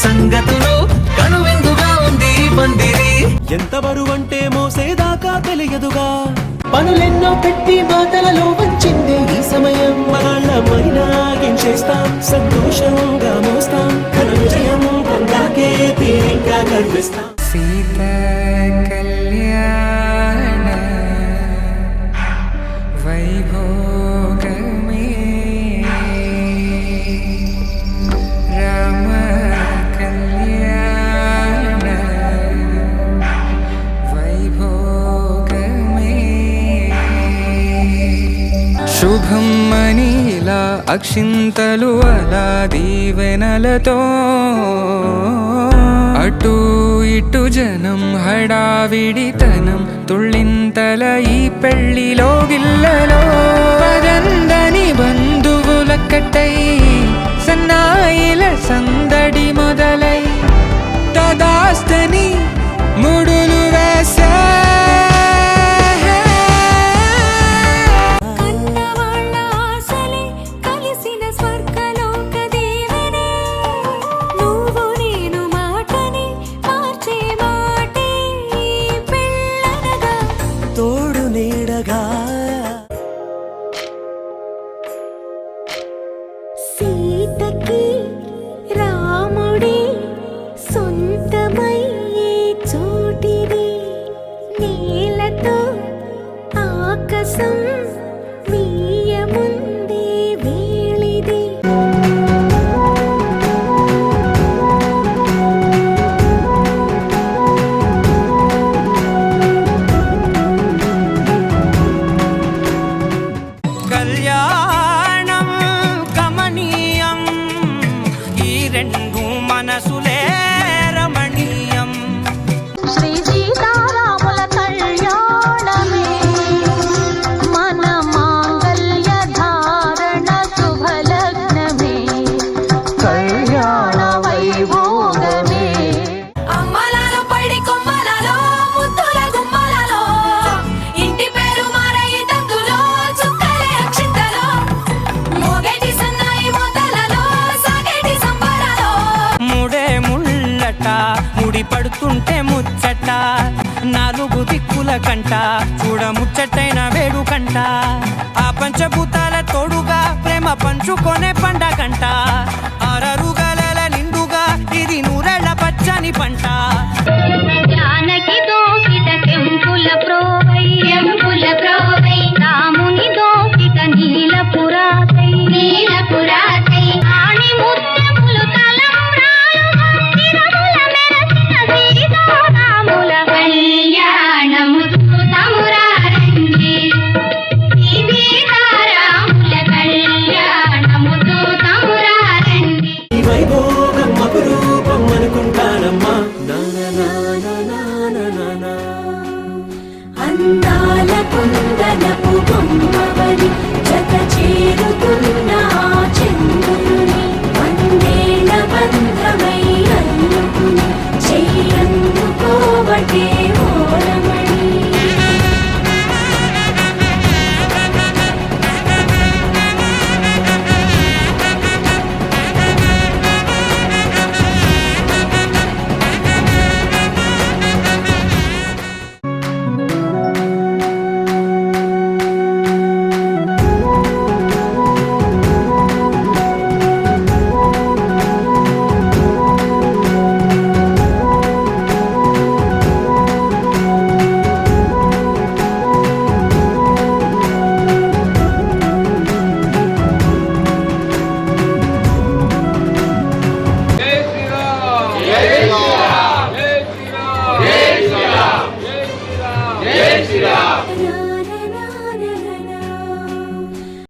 సంగతులు కనువిందుగా ఉంది పందిరి. ఎంత బరువంటే మోసేదాకా తెలియదుగా, పనులెన్నో పెట్టి మాటలలో వంచింది ఈ సమయం. మగాళ్ళమైనా ఏం చేస్తాం, సంతోషంగా మోస్తాం, ఘన విజయం పొందాకే తీరిగ్గా కనిపిస్తాం. సీతా కళ్యాణ వైభోగమే రామ కళ్యాణ వైభోగమే. శుభం అని ఇలా అక్షింతలు అలా దీవెనలతో అటు ఇటు జనం హడావిడితనం తుళ్ళింతల ఈ పెళ్లిలో గిల్లలో పదందని బంధువులక్కటై సన్నాయిల సందడి మొదలై తదాస్తని ముడులు వేసే తోడు నీడగా సీతకి రాముడి సొంతమయ్యే చోటిది, నేలతో ఆకాశం వీయముందే వేళిది. కళ్యాణం కమనీయం, ఈ రెండు మనసులే రమణీయం. శ్రీ సీతారాముల కళ్యాణమే మన మాంగళ్య ధారణ శుభలగ్నమే, కళ్యాణ వైభోగమే. అమ్మలలో పడి కొమ్మలలో ముద్దుల గుమ్మలలో ఇంటి పేరు మారయి తందులో చుక్కలే అక్షింతలో మోగేటి సన్నాయి మోతలలో సాగేటి సంబరాలో. ముడే ముళ్ళట ముడి పడుతుంటే ముచ్చట, నాలుగు దిక్కుల కంట చూడ ముచ్చటైన వేడుకంట. ఆ పంచభూతాల తోడుగా ప్రేమ పంచుకొనే పండగంట.